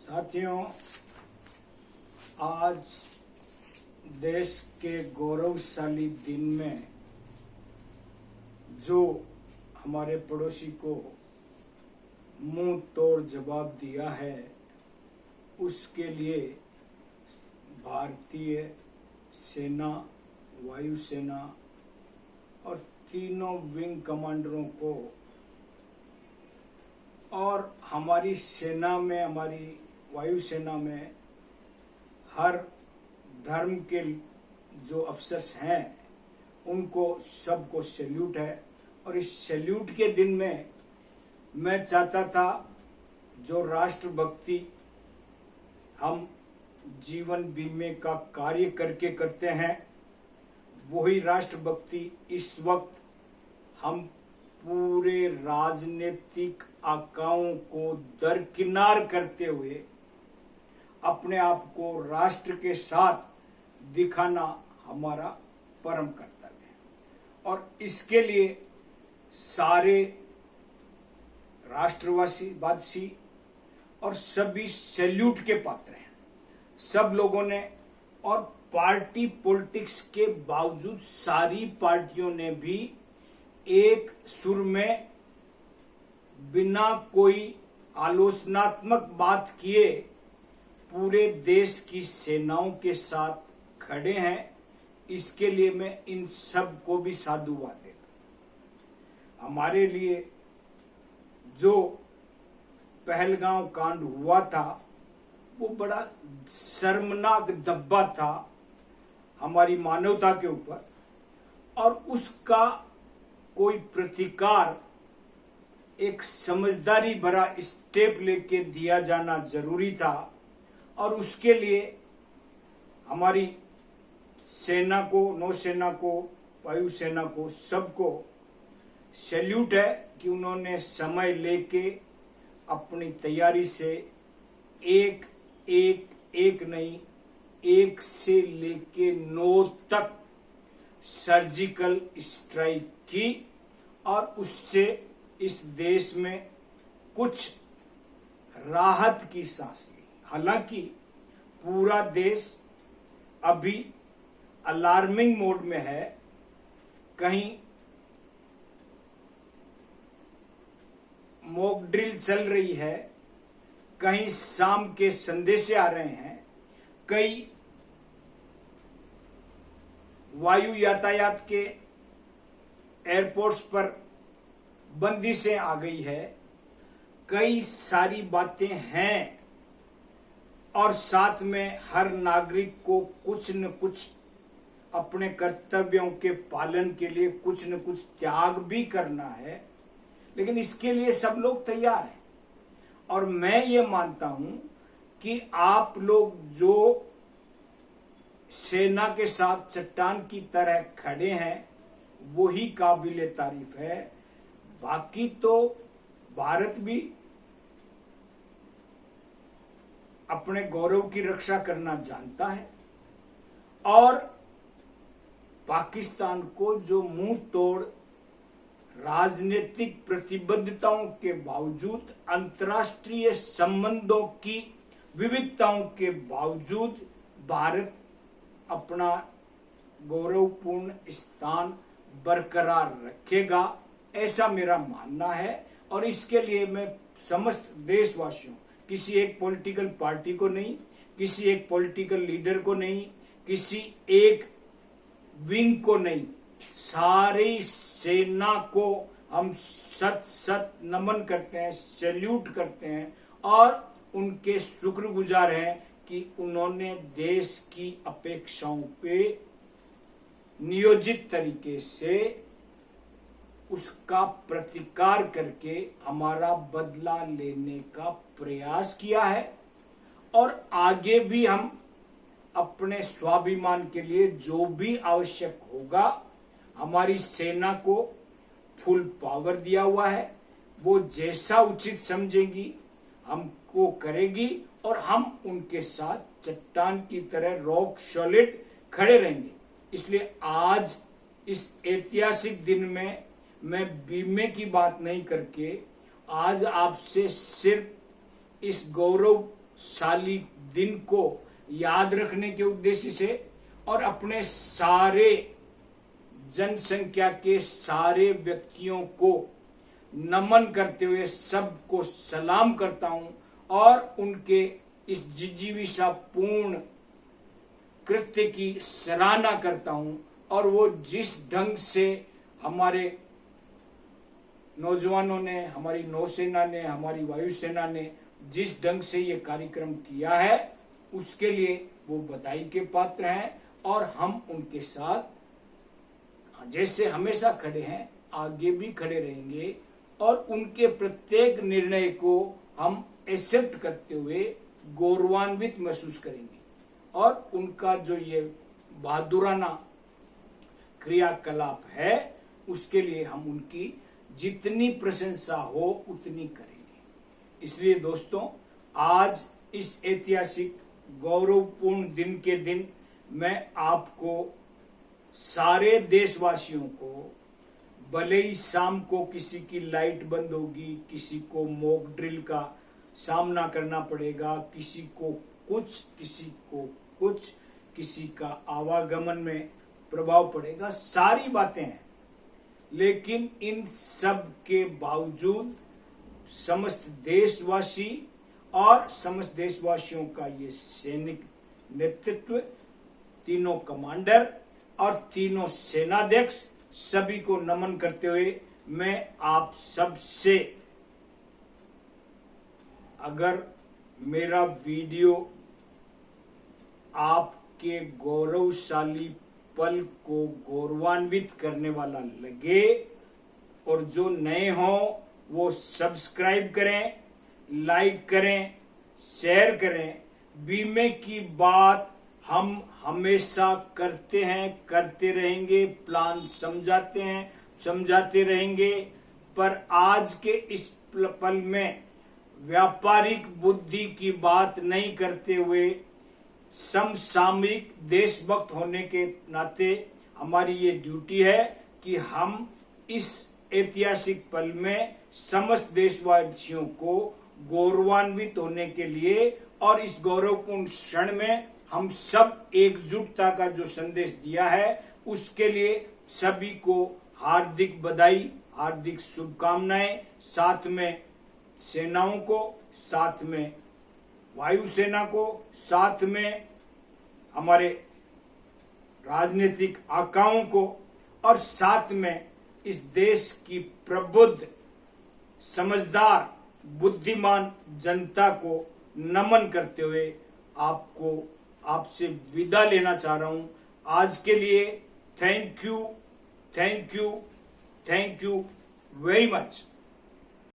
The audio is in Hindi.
साथियों, आज देश के गौरवशाली दिन में जो हमारे पड़ोसी को मुंह तोड़ जवाब दिया है, उसके लिए भारतीय सेना, वायुसेना और तीनों विंग कमांडरों को और हमारी सेना में, हमारी वायुसेना में हर धर्म के जो अफसर्स हैं उनको सबको सैल्यूट है। और इस सैल्यूट के दिन में मैं चाहता था जो राष्ट्रभक्ति हम जीवन बीमे का कार्य करके करते हैं, वही राष्ट्रभक्ति इस वक्त हम पूरे राजनीतिक आकाओं को दरकिनार करते हुए अपने आप को राष्ट्र के साथ दिखाना हमारा परम कर्तव्य है। और इसके लिए सारे राष्ट्रवासी और सभी सैल्यूट के पात्र हैं, सब लोगों ने। और पार्टी पॉलिटिक्स के बावजूद सारी पार्टियों ने भी एक सुर में बिना कोई आलोचनात्मक बात किए पूरे देश की सेनाओं के साथ खड़े हैं। इसके लिए मैं इन सब को भी साधुवाद देता। हमारे लिए जो पहलगांव कांड हुआ था वो बड़ा शर्मनाक धब्बा था हमारी मानवता के ऊपर, और उसका कोई प्रतिकार एक समझदारी भरा स्टेप लेके दिया जाना जरूरी था। और उसके लिए हमारी सेना को, नौसेना को, वायुसेना को, सबको सैल्यूट है कि उन्होंने समय लेके अपनी तैयारी से एक नहीं, 1 से लेके 9 तक सर्जिकल स्ट्राइक की और उससे इस देश में कुछ राहत की सांस ली। हालांकि पूरा देश अभी अलार्मिंग मोड में है, कहीं मॉक ड्रिल चल रही है, कहीं शाम के संदेशे आ रहे हैं, कई वायु यातायात के एयरपोर्ट्स पर बंदिशें आ गई है, कई सारी बातें हैं। और साथ में हर नागरिक को कुछ न कुछ अपने कर्तव्यों के पालन के लिए कुछ न कुछ त्याग भी करना है, लेकिन इसके लिए सब लोग तैयार हैं। और मैं ये मानता हूं कि आप लोग जो सेना के साथ चट्टान की तरह खड़े हैं वही काबिले तारीफ है। बाकी तो भारत भी अपने गौरव की रक्षा करना जानता है, और पाकिस्तान को जो मुंह तोड़ राजनीतिक प्रतिबद्धताओं के बावजूद, अंतर्राष्ट्रीय संबंधों की विविधताओं के बावजूद भारत अपना गौरवपूर्ण स्थान बरकरार रखेगा, ऐसा मेरा मानना है। और इसके लिए मैं समस्त देशवासियों, किसी एक पॉलिटिकल पार्टी को नहीं, किसी एक पॉलिटिकल लीडर को नहीं, किसी एक विंग को नहीं, सारी सेना को हम सत नमन करते हैं, सैल्यूट करते हैं और उनके शुक्रगुजार हैं कि उन्होंने देश की अपेक्षाओं पे नियोजित तरीके से उसका प्रतिकार करके हमारा बदला लेने का प्रयास किया है। और आगे भी हम अपने स्वाभिमान के लिए जो भी आवश्यक होगा, हमारी सेना को फुल पावर दिया हुआ है, वो जैसा उचित समझेगी हमको करेगी, और हम उनके साथ चट्टान की तरह रॉक सॉलिड खड़े रहेंगे। इसलिए आज इस ऐतिहासिक दिन में मैं बीमे की बात नहीं करके आज आपसे सिर्फ इस गौरव गौरवशाली दिन को याद रखने के उद्देश्य से और अपने सारे जनसंख्या के सारे व्यक्तियों को नमन करते हुए सबको सलाम करता हूं और उनके इस जिजीविषा पूर्ण कृत्य की सराहना करता हूं। और वो जिस ढंग से हमारे नौजवानों ने, हमारी नौसेना ने, हमारी वायुसेना ने जिस ढंग से ये कार्यक्रम किया है उसके लिए वो बधाई के पात्र हैं और हम उनके साथ जैसे हमेशा खड़े हैं आगे भी खड़े रहेंगे और उनके प्रत्येक निर्णय को हम एक्सेप्ट करते हुए गौरवान्वित महसूस करेंगे और उनका जो ये बहादुराना क्रियाकलाप है उसके लिए हम उनकी जितनी प्रशंसा हो उतनी करेंगे। इसलिए दोस्तों, आज इस ऐतिहासिक गौरवपूर्ण दिन के दिन मैं आपको सारे देशवासियों को, भले ही शाम को किसी की लाइट बंद होगी, किसी को मॉक ड्रिल का सामना करना पड़ेगा, किसी को कुछ, किसी को कुछ, किसी का आवागमन में प्रभाव पड़ेगा, सारी बातें हैं, लेकिन इन सब के बावजूद समस्त देशवासी और समस्त देशवासियों का ये सैनिक नेतृत्व, तीनों कमांडर और तीनों सेनाध्यक्ष, सभी को नमन करते हुए मैं आप सबसे, अगर मेरा वीडियो आपके गौरवशाली पल को गौरवान्वित करने वाला लगे और जो नए हों वो सब्सक्राइब करें, लाइक करें, शेयर करें। बीमे की बात हम हमेशा करते हैं, करते रहेंगे, प्लान समझाते हैं, समझाते रहेंगे, पर आज के इस पल में व्यापारिक बुद्धि की बात नहीं करते हुए समसामयिक देशभक्त होने के नाते हमारी ये ड्यूटी है कि हम इस ऐतिहासिक पल में समस्त देशवासियों को गौरवान्वित होने के लिए और इस गौरवपूर्ण क्षण में हम सब एकजुटता का जो संदेश दिया है उसके लिए सभी को हार्दिक बधाई, हार्दिक शुभकामनाएं। साथ में सेनाओं को, साथ में वायुसेना को, साथ में हमारे राजनीतिक आकाओं को और साथ में इस देश की प्रबुद्ध, समझदार, बुद्धिमान जनता को नमन करते हुए आपसे विदा लेना चाह रहा हूं। आज के लिए thank you, thank you, thank you very much.